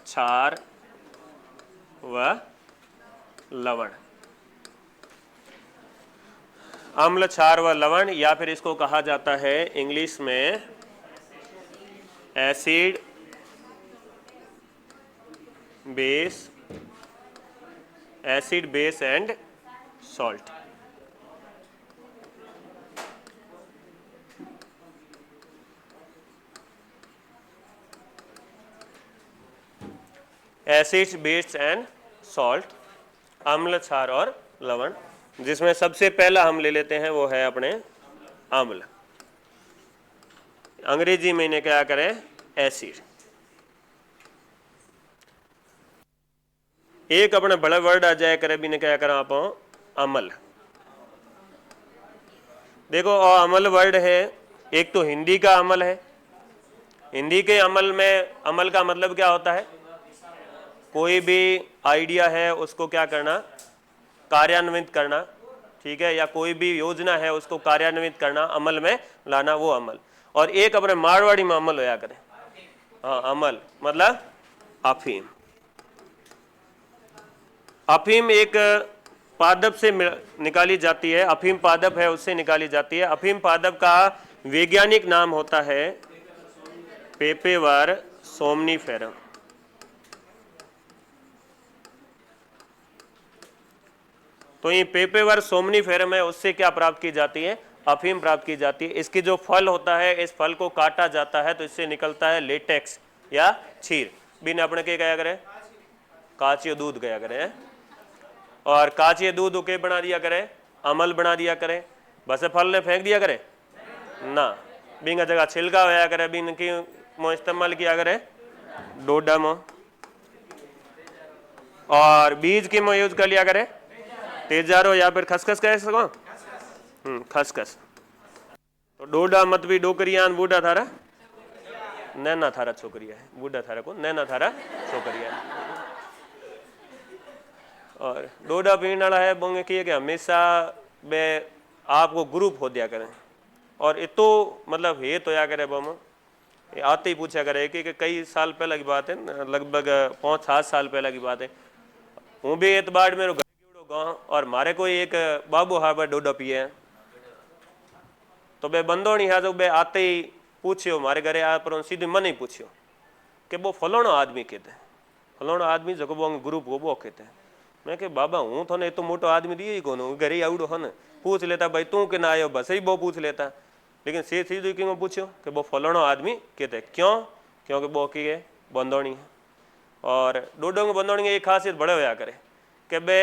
क्षार व लवण। अम्ल, क्षार व लवण, या फिर इसको कहा जाता है इंग्लिश में acid, base, acid base and salt. Acids, base and salt, अम्ल, क्षार और लवण, जिसमें सबसे पहला हम ले लेते हैं वो है अपने अम्ल। अंग्रेजी में इन्हें क्या करें, एसिड। एक अपने बड़ा वर्ड आ जाए करे भी ने क्या करा आप अमल। देखो अमल वर्ड है, एक तो हिंदी का अमल है। हिंदी के अमल में अमल का मतलब क्या होता है, कोई भी आइडिया है उसको क्या करना, कार्यान्वित करना, ठीक है, या कोई भी योजना है उसको कार्यान्वित करना, अमल में लाना, वो अमल। और एक अपने मारवाड़ी में अमल होया करे, हाँ अमल मतलब अफीम। अफीम एक पादप से निकाली जाती है, अफीम पादप है उससे निकाली जाती है। अफीम पादप का वैज्ञानिक नाम होता है पेपेवर सोमनीफेरम। तो ये पेपेवर सोमनीफेरम है, उससे क्या प्राप्त की जाती है, अफीम प्राप्त की जाती है। इसकी जो फल होता है, इस फल को काटा जाता है तो इससे निकलता है लेटेक्स या छीर। बिन अपने के गया करे, काचियो दूध गया करे, और काचिए दूध उके बना दिया करे, अमल बना दिया करे। बस फल ने फेंक दिया करे ना, बिन जगह छिलका होया करे, बिन की मो इस्तेमाल किया करे डोडा में, और बीज की मो यूज कर लिया करे तेजारो या फिर खसखस कह सको, खसखस। तो डोडा मत भी डोकरिया बूढ़ा थारा नैना थारा छोकरिया है, बूढ़ा थारा को नैना थारा छोकरिया है। और डोडा पीने वाला है बोंगे किए कि हमेशा बे आपको ग्रुप हो दिया करें, और ये तो मतलब ये तो या करे बम आते ही पूछा करे कि कई साल पहले की बात है, लगभग 5-7 साल पहले की बात है। हूँ भी एतबार मेरो घर गाँव, और मारे कोई एक बाबू हा बे डोडा पिए, तो बे बंदो नहीं है, तो बे आते ही पूछ्यो मारे घरे आ, पर सीधे मन ही पूछ्यो कि वो फलाणो आदमी कहते हैं, फलाणो आदमी जो वो ग्रुप हो वो कहते हैं। मैं कि बाबा हूँ थोने इतो मोटो आदमी दिए ही कौन, घरे ही आवड़ो है, पूछ लेता भाई तू के ना आयो, बस ही वो पूछ लेता। लेकिन से सीधे क्यों पूछ्यो कि वो फलाणो आदमी कहते, क्यों, क्योंकि वो की है बंदोणी है। और डोडो बंदोणी एक खासियत बड़े होया करे कि बे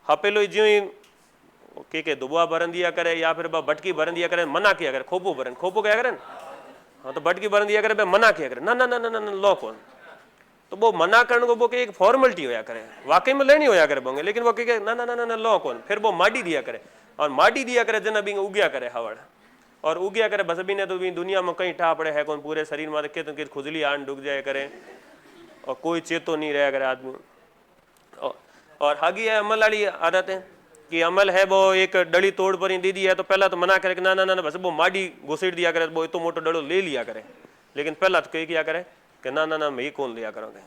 हपेलो ज्यों ही के दुबुआ भरन दिया करे, या फिर भटकी भरन दिया करे, मना किया करे, खोपो भरन, खोपो क्या करे, हाँ तो भटकी भरन दिया करे, बे मना किया करे, ना ना ना ना ना लो कौन। तो वो मना करने को वो के एक फॉर्मेलिटी होया करे, वाकई में लेनी होया करे बोंगे, लेकिन वो के ना ना ना ना लो कौन, फिर वो माडी दिया करे, और माडी दिया करे जना भी उग्या करे हवड़, और उग्या करे बस भी ने तो भी दुनिया में कहीं ठा पड़े है कौन, पूरे शरीर में के तो खुजली आन डूब जाए करे, और कोई चेतो नहीं रहा करे आदमी। और हागी है अमल वाली आदत है कि अमल है वो एक डली तोड़ पर ही दे दी है, तो पहला तो मना करे कि ना ना ना बस वो माडी घुसेड़ दिया करे, वो इतो मोटो डलो ले लिया करे, लेकिन पहला तो कही किया करे कि ना ना ना मैं कौन लिया करोगे।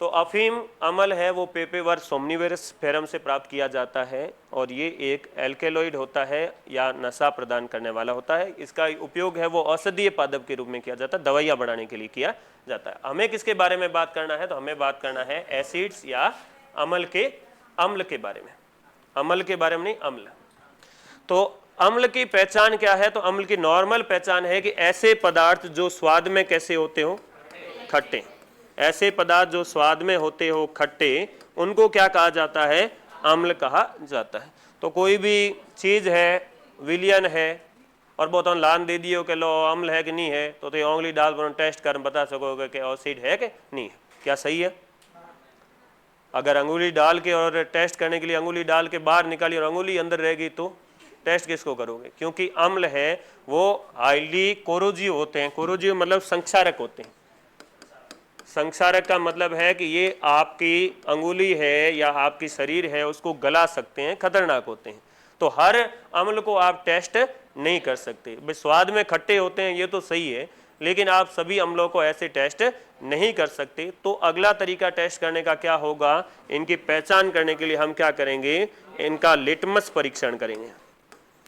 तो अफीम अमल है वो पेपेवर सोमनीफेरम से प्राप्त किया जाता है, और ये एक एल्केलॉइड होता है या नशा प्रदान करने वाला होता है। इसका उपयोग है वो औषधीय पादप के रूप में किया जाता है, दवाइयाँ बनाने के लिए किया जाता है। हमें किसके बारे में बात करना है, तो हमें बात करना है एसिड्स या अम्ल के बारे में, अम्ल के बारे में नहीं, अम्ल। तो अम्ल की पहचान क्या है, तो अम्ल की नॉर्मल पहचान है कि ऐसे पदार्थ जो स्वाद में कैसे होते हो, खट्टे, ऐसे पदार्थ जो स्वाद में होते हो खट्टे, उनको क्या कहा जाता है, अम्ल कहा जाता है। तो कोई भी चीज है, विलियन है, और बहुत लान दे दियो कि लो अम्ल है कि नहीं है, तो उंगली डाल पर टेस्ट कर बता सकोगे कि एसिड है कि नहीं है, क्या सही है। अगर अंगुली डाल के और टेस्ट करने के लिए अंगुली डाल के बाहर निकाली और अंगुली अंदर रहेगी तो टेस्ट किसको करोगे, क्योंकि अम्ल है वो हाईली कोरोजिव होते हैं। कोरोजिव मतलब संक्षारक होते हैं। संक्षारक का मतलब है कि ये आपकी अंगुली है या आपकी शरीर है उसको गला सकते हैं, खतरनाक होते हैं। तो हर अम्ल को आप टेस्ट नहीं कर सकते। स्वाद में खट्टे होते हैं ये तो सही है, लेकिन आप सभी अम्लों को ऐसे टेस्ट नहीं कर सकते। तो अगला तरीका टेस्ट करने का क्या होगा, इनकी पहचान करने के लिए हम क्या करेंगे, इनका लिटमस परीक्षण करेंगे।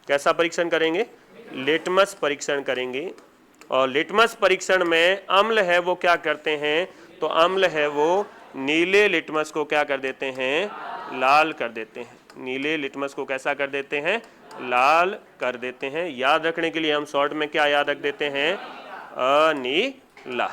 कैसा परीक्षण करेंगे, लिटमस परीक्षण करेंगे। और लिटमस परीक्षण में अम्ल है वो क्या करते हैं, तो अम्ल है वो नीले लिटमस को क्या कर देते हैं, लाल कर देते हैं। नीले लिटमस को कैसा कर देते हैं, लाल कर देते हैं। याद रखने के लिए हम शॉर्ट में क्या याद रख देते हैं, अनीला।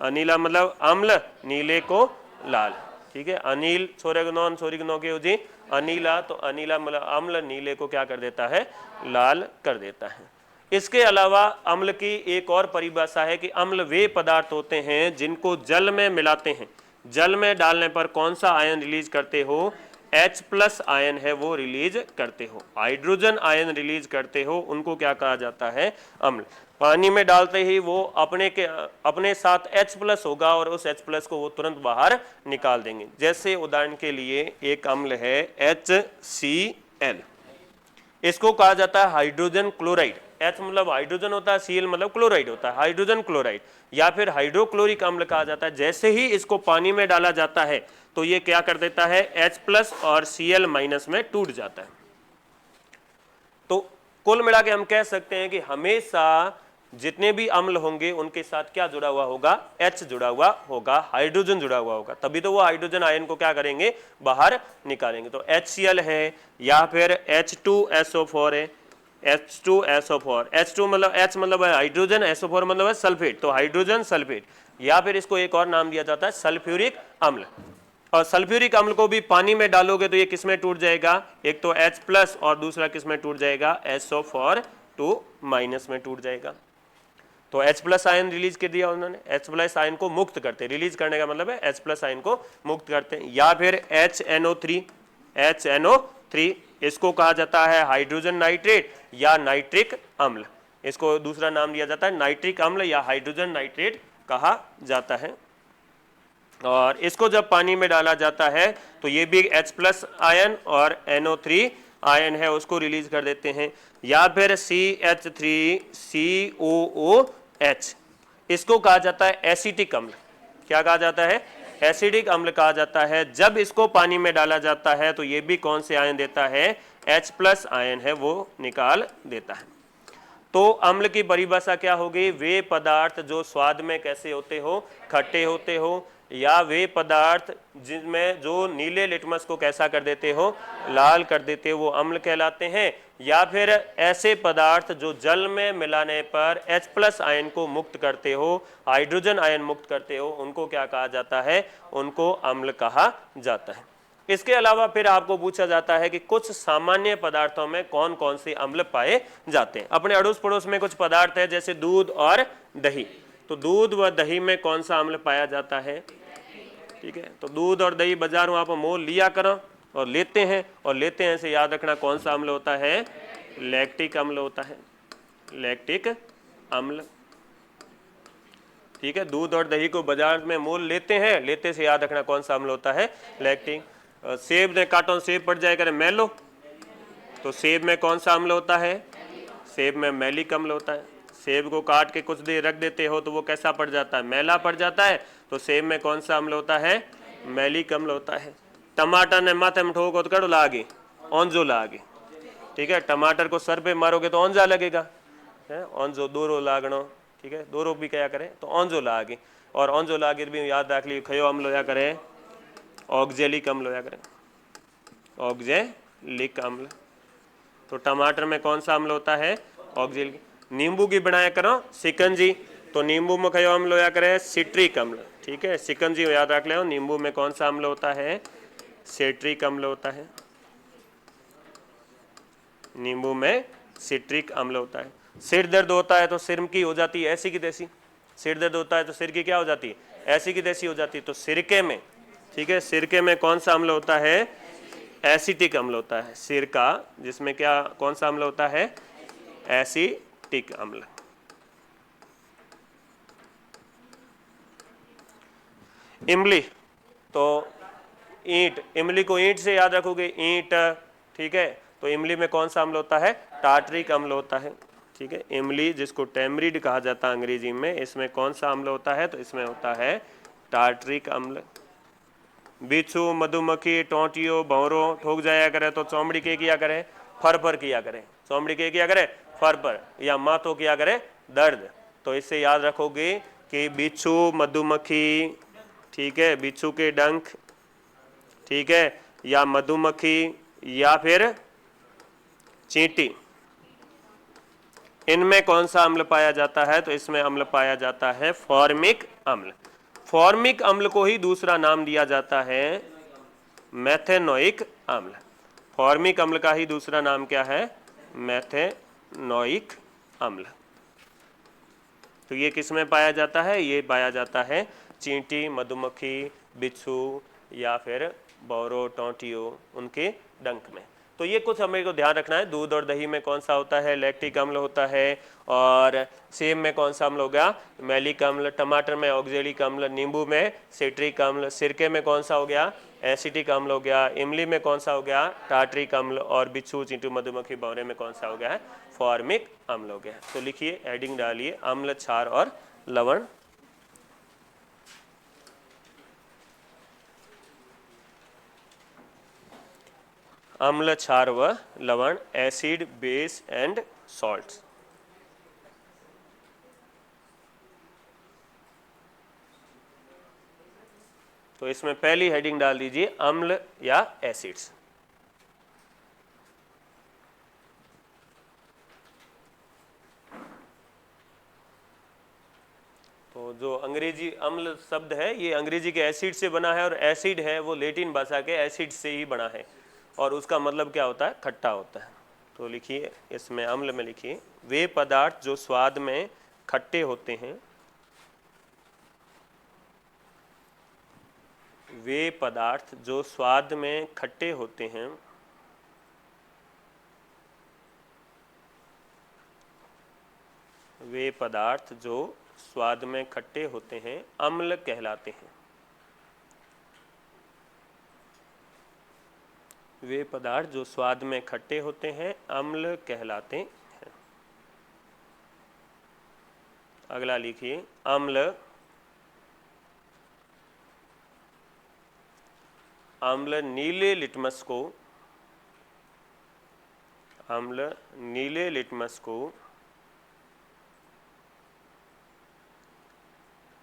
अनीला मतलब अम्ल, नीले को लाल, ठीक है। अनिल सोरेगनोन सोरिगनो के जी अनीला, तो अनीला मतलब अम्ल, नीले को क्या कर देता है, लाल कर देता है। इसके अलावा अम्ल की एक और परिभाषा है कि अम्ल वे पदार्थ होते हैं जिनको जल में मिलाते हैं, जल में डालने पर कौन सा आयन रिलीज करते हो, H+ आयन है वो रिलीज करते हो, हाइड्रोजन आयन रिलीज करते हो, उनको क्या कहा जाता है, अम्ल। पानी में डालते ही वो अपने साथ H+ होगा और उस H+ को वो तुरंत बाहर निकाल देंगे। जैसे उदाहरण के लिए एक अम्ल है HCl, इसको कहा जाता है हाइड्रोजन क्लोराइड। H मतलब हाइड्रोजन होता है, Cl मतलब क्लोराइड होता है, हाइड्रोजन क्लोराइड या फिर हाइड्रोक्लोरिक अम्ल कहा जाता है। जैसे ही इसको पानी में डाला जाता है तो ये क्या कर देता है, H+ और Cl- में टूट जाता है। तो कुल मिला के हम कह सकते हैं कि हमेशा जितने भी अम्ल होंगे उनके साथ क्या जुड़ा हुआ होगा, H जुड़ा हुआ होगा, हाइड्रोजन जुड़ा हुआ होगा, तभी तो वो हाइड्रोजन आयन को क्या करेंगे, बाहर निकालेंगे। तो HCl है या फिर H2SO4 है, H2SO4, H2 मतलब H मतलब है हाइड्रोजन, SO4 मतलब है सल्फेट, तो हाइड्रोजन सल्फेट, या फिर इसको एक और नाम दिया जाता है सल्फ्यूरिक अम्ल। और सल्फ्यूरिक अम्ल को भी पानी में डालोगे तो ये किस में टूट जाएगा, एक तो H+ और दूसरा किस में टूट जाएगा, SO4 में टूट जाएगा। तो H+ आयन रिलीज कर दिया उन्होंने, H+ आयन को मुक्त करते, रिलीज करने का मतलब है H+ आयन को मुक्त करते हैं। या फिर HNO3, इसको कहा जाता है हाइड्रोजन नाइट्रेट या नाइट्रिक अम्ल, इसको दूसरा नाम दिया जाता है नाइट्रिक अम्ल या हाइड्रोजन नाइट्रेट कहा जाता है। और इसको जब पानी में डाला जाता है तो ये भी H+ आयन और NO3 आयन है उसको रिलीज कर देते हैं। या फिर CH3COOH, इसको कहा जाता है एसिटिक अम्ल। क्या कहा जाता है, एसिडिक अम्ल कहा जाता है। जब इसको पानी में डाला जाता है तो ये भी कौन से आयन देता है, H+ आयन है वो निकाल देता है। तो अम्ल की परिभाषा क्या होगी, वे पदार्थ जो स्वाद में कैसे होते हो, खट्टे होते हो, या वे पदार्थ जिनमें जो नीले लिटमस को कैसा कर देते हो, लाल कर देते हो, वो अम्ल कहलाते हैं। या फिर ऐसे पदार्थ जो जल में मिलाने पर H+ आयन को मुक्त करते हो, हाइड्रोजन आयन मुक्त करते हो, उनको क्या कहा जाता है, उनको अम्ल कहा जाता है। इसके अलावा फिर आपको पूछा जाता है कि कुछ सामान्य पदार्थों में कौन कौन से अम्ल पाए जाते हैं। अपने अड़ोस पड़ोस में कुछ पदार्थ है जैसे दूध और दही, तो दूध व दही में कौन सा अम्ल पाया जाता है, ठीक है। तो दूध और दही बाजार में आप मोल लिया करो और लेते हैं से याद रखना कौन सा अम्ल होता है, लैक्टिक अम्ल होता है, लैक्टिक अम्ल, ठीक है। दूध और दही को बाजार में मोल लेते से याद रखना कौन सा अम्ल होता है, लैक्टिक। सेब ने काटो, सेब पड़ जाए करे मैलो, तो सेब में कौन सा अम्ल होता है, सेब में मैलिक अम्ल होता है। सेब को काट के कुछ देर रख देते हो तो वो कैसा पड़ जाता है, मैला पड़ जाता है, तो सेब में कौन सा अम्ल होता है, मैलिक अम्ल होता है। टमाटर ने माथे में ठोको तो कड़ो लागे, औंजो लागे, ठीक है। टमाटर को सर पे मारोगे तो औंजा लगेगा, है औंजो, दोरो लागणो, ठीक है, दोरो भी क्या करे तो औंजो लागे। और औंजो लागे भी याद रख ली खयो अम्ल होया करे, ऑक्जेलिक अम्ल होया करे, ऑक्जेलिक अम्ल। तो टमाटर में कौन सा अम्ल होता है, ऑक्जेलिक। नींबू की बनाया करो शिकंजी, तो नींबू में कयो अम्ल होया करे, सिट्रिक अम्ल, ठीक है। शिकंजी याद रख ले, नींबू में कौन सा अम्ल होता है, सिट्रिक अम्ल होता है, नींबू में सिट्रिक अम्ल होता है। सिर दर्द होता है तो सिर की हो जाती है ऐसी की तैसी, सिर दर्द होता है तो सिर की क्या हो जाती है, ऐसी की तैसी हो जाती है। तो सिरके में, ठीक है, सिरके में कौन सा अम्ल होता है, एसिटिक अम्ल होता है सिरका, जिसमें क्या कौन सा अम्ल होता है, एसिटिक अम्ल। इमली, तो ईंट, इमली को ईंट से याद रखोगे, ईंट, ठीक है। तो इमली में कौन सा अम्ल होता है, टार्टरिक अम्ल होता है। ठीक है। इमली जिसको टेमरिड कहा जाता है अंग्रेजी में, इसमें कौन सा अम्ल होता है? तो इसमें होता है टार्ट्रिक अम्ल। बिच्छू, मधुमक्खी, टोंटियो, भंवरो ठोक जाया करे तो चौमड़ी के किया करे? फर किया करे। चौमड़ी के किया करे? फर। या माथो किया करे? दर्द। तो इससे याद रखोगे कि बिच्छू, मधुमक्खी, ठीक है, बिच्छू के डंक, ठीक है, या मधुमक्खी या फिर चींटी, इनमें कौन सा अम्ल पाया जाता है? तो इसमें अम्ल पाया जाता है फॉर्मिक अम्ल। फॉर्मिक अम्ल को ही दूसरा नाम दिया जाता है मेथेनोइक अम्ल। फॉर्मिक अम्ल का ही दूसरा नाम क्या है? मेथेनोइक अम्ल। तो ये किस में पाया जाता है? ये पाया जाता है चींटी, मधुमक्खी, बिच्छू या फिर भंवरों, टोंटियों, उनके डंक में। तो ये कुछ हमें को ध्यान रखना है। दूध और दही में कौन सा होता है? लैक्टिक अम्ल होता है। और सेब में कौन सा अम्ल हो गया? मैलिक अम्ल। टमाटर में ऑक्जेलिक अम्ल। नींबू में सिट्रिक अम्ल। सिरके में कौन सा हो गया? एसिटिक अम्ल हो गया। इमली में कौन सा हो गया? टार्ट्रिक अम्ल। और बिच्छू, चींटी, मधुमक्खी, भंवरे में कौन सा हो गया है? फॉर्मिक अम्ल हो गया। तो लिखिए, हेडिंग डालिए, अम्ल, क्षार और लवण। अम्ल, क्षार व लवण, एसिड, बेस एंड सॉल्ट्स। तो इसमें पहली हेडिंग डाल दीजिए अम्ल या एसिड्स। तो जो अंग्रेजी अम्ल शब्द है ये अंग्रेजी के एसिड से बना है, और एसिड है वो लैटिन भाषा के एसिड से ही बना है, और उसका मतलब क्या होता है? खट्टा होता है। तो लिखिए, इसमें अम्ल में लिखिए, वे पदार्थ जो स्वाद में खट्टे होते हैं, वे पदार्थ जो स्वाद में खट्टे होते हैं, वे पदार्थ जो स्वाद में खट्टे होते हैं अम्ल कहलाते हैं। वे पदार्थ जो स्वाद में खट्टे होते हैं अम्ल कहलाते हैं। अगला लिखिए, अम्ल, अम्ल नीले लिटमस को, अम्ल नीले लिटमस को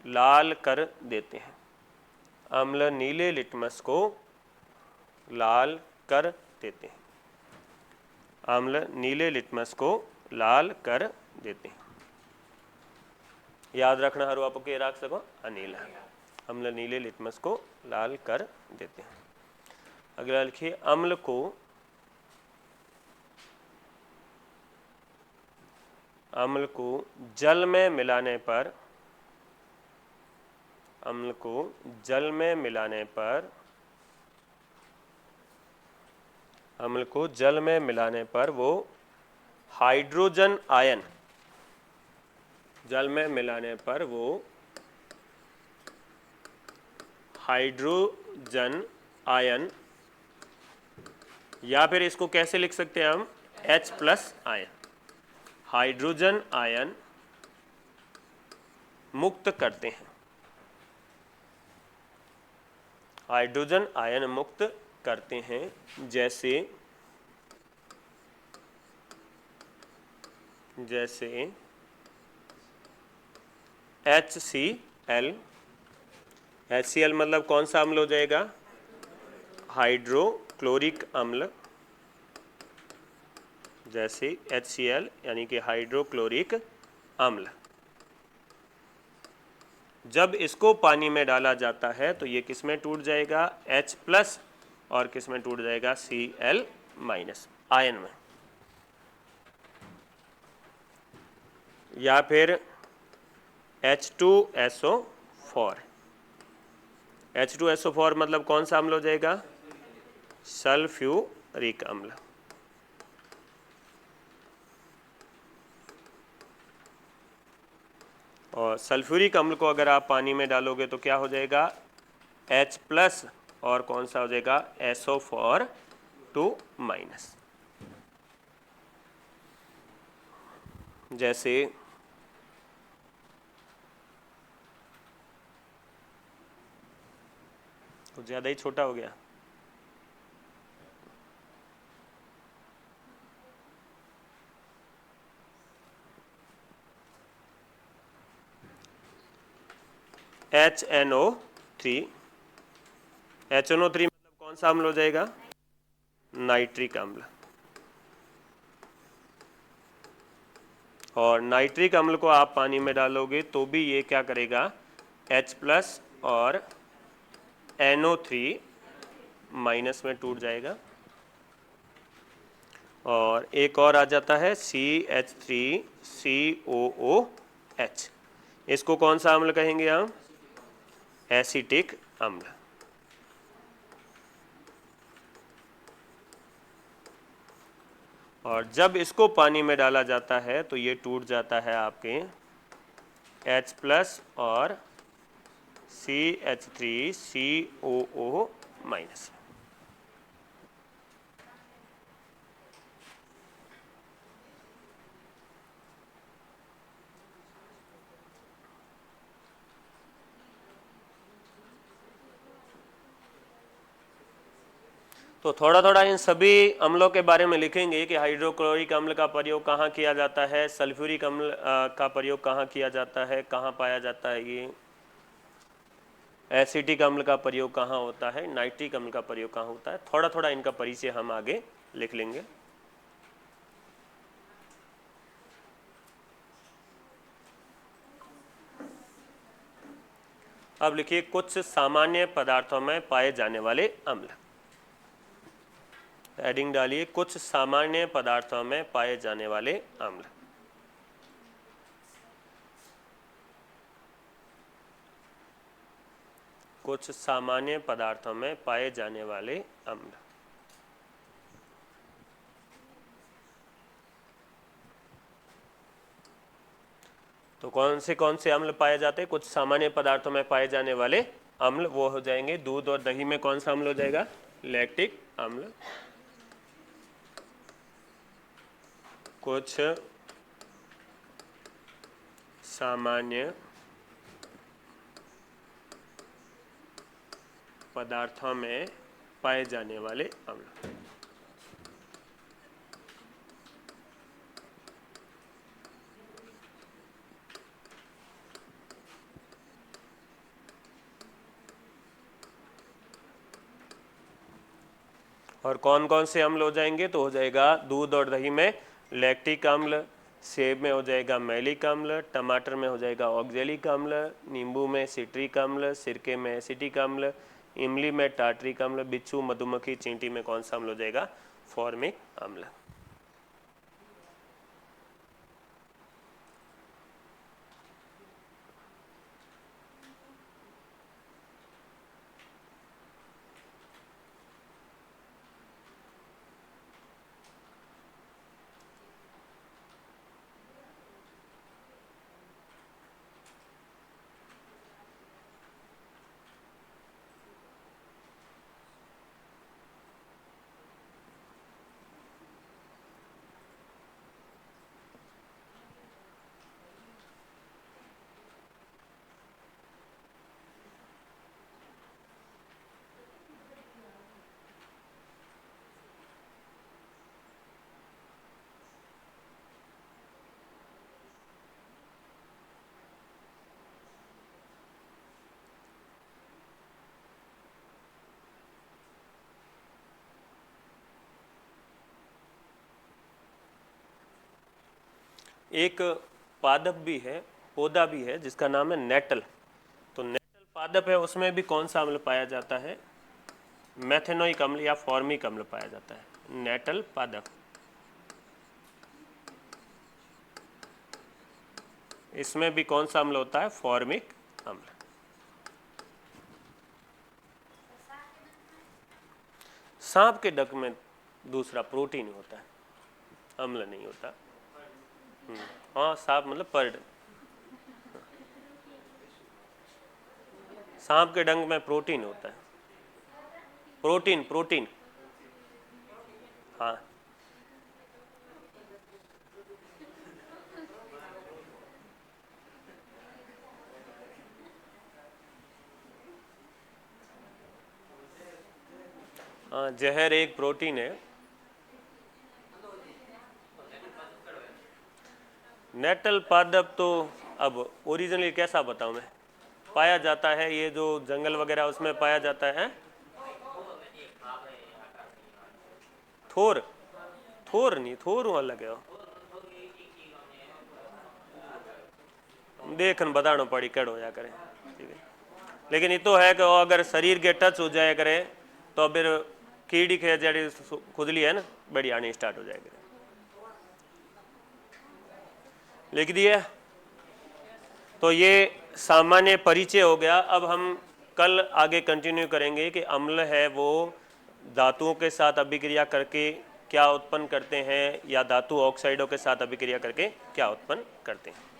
लाल कर देते हैं। अम्ल नीले लिटमस को लाल कर देते हैं। अम्ल नीले लिटमस को लाल कर देते हैं। याद रखना, हर आप के रख सको अनिल। अम्ल नीले लिटमस को लाल कर देते हैं। अगला लिखिए, अम्ल को, अम्ल को जल में मिलाने पर, अम्ल को जल में मिलाने पर, अम्ल को जल में मिलाने पर वो हाइड्रोजन आयन, जल में मिलाने पर वो हाइड्रोजन आयन, या फिर इसको कैसे लिख सकते हैं हम? H+ आयन, हाइड्रोजन आयन मुक्त करते हैं। हाइड्रोजन आयन मुक्त करते हैं, जैसे HCl। HCl मतलब कौन सा अम्ल हो जाएगा? हाइड्रोक्लोरिक अम्ल। जैसे HCl यानी कि हाइड्रोक्लोरिक अम्ल। जब इसको पानी में डाला जाता है तो ये किस में टूट जाएगा? H+ और किस में टूट जाएगा? Cl- आयन में। या फिर H2SO4। H2SO4 मतलब कौन सा अम्ल हो जाएगा? सल्फ्यूरिक अम्ल। और सल्फ्यूरिक अम्ल को अगर आप पानी में डालोगे तो क्या हो जाएगा? H+ और कौन सा हो जाएगा? SO4 2-। जैसे तो ज़्यादा ही छोटा हो गया। HNO3, HNO3 मतलब कौन सा अम्ल हो जाएगा? नाइट्रिक अम्ल। और नाइट्रिक अम्ल को आप पानी में डालोगे तो भी ये क्या करेगा? H+ और NO3 माइनस में टूट जाएगा। और एक और आ जाता है CH3COOH। इसको कौन सा अम्ल कहेंगे हम? एसिटिक अम्ल। और जब इसको पानी में डाला जाता है तो ये टूट जाता है आपके H+ और CH3COO-। तो थोड़ा थोड़ा इन सभी अम्लों के बारे में लिखेंगे कि हाइड्रोक्लोरिक अम्ल का प्रयोग कहाँ किया जाता है, सल्फ्यूरिक अम्ल का प्रयोग कहाँ किया जाता है, कहाँ पाया जाता है ये, एसिटिक अम्ल का प्रयोग कहाँ होता है, नाइट्रिक अम्ल का प्रयोग कहाँ होता है। थोड़ा थोड़ा इनका परिचय हम आगे लिख लेंगे। अब लिखिए कुछ सामान्य पदार्थों में पाए जाने वाले अम्ल। हेडिंग डालिए कुछ सामान्य पदार्थों में पाए जाने वाले अम्ल। कुछ सामान्य पदार्थों में पाए जाने वाले अम्ल। तो कौन से अम्ल पाए जाते हैं? कुछ सामान्य पदार्थों में पाए जाने वाले अम्ल वो हो जाएंगे दूध और दही में कौन सा अम्ल हो जाएगा? लैक्टिक अम्ल। कुछ सामान्य पदार्थों में पाए जाने वाले अम्ल। और कौन कौन से अम्ल हो जाएंगे? तो हो जाएगा दूध और दही में लैक्टिक अम्ल, सेब में हो जाएगा मैलिक अम्ल, टमाटर में हो जाएगा ऑक्जेलिक अम्ल, नींबू में सिट्रिक अम्ल, सिरके में एसिटिक अम्ल, इमली में टार्ट्रिक अम्ल, बिच्छू, मधुमक्खी, चींटी में कौन सा अम्ल हो जाएगा? फॉर्मिक अम्ल। एक पादप भी है, पौधा भी है जिसका नाम है नेटल। तो नेटल पादप है, उसमें भी कौन सा अम्ल पाया जाता है? मेथेनोइक अम्ल या फॉर्मिक अम्ल पाया जाता है। नेटल पादप, इसमें भी कौन सा अम्ल होता है? फॉर्मिक अम्ल। सांप के डक में दूसरा प्रोटीन होता है, अम्ल नहीं होता। हाँ, सांप मतलब पर्ड। सांप के डंक में प्रोटीन होता है। प्रोटीन प्रोटीन, हाँ। हाँ, जहर एक प्रोटीन है। नेटल पादप तो अब ओरिजिनली कैसा बताऊं मैं, पाया जाता है, ये जो जंगल वगैरह उसमें पाया जाता है। थोर, थोर नहीं, थोर हूँ अलग है। देखन बताना पड़ी कड़ो या करे, ठीक है। लेकिन ये तो है कि वो अगर शरीर के टच हो जाए करे तो फिर कीड़ी के जड़ी खुजली है ना, बड़ी आनी स्टार्ट हो जाएगी। लिख दिया। तो ये सामान्य परिचय हो गया। अब हम कल आगे कंटिन्यू करेंगे कि अम्ल है वो धातुओं के साथ अभिक्रिया करके क्या उत्पन्न करते हैं, या धातु ऑक्साइडों के साथ अभिक्रिया करके क्या उत्पन्न करते हैं।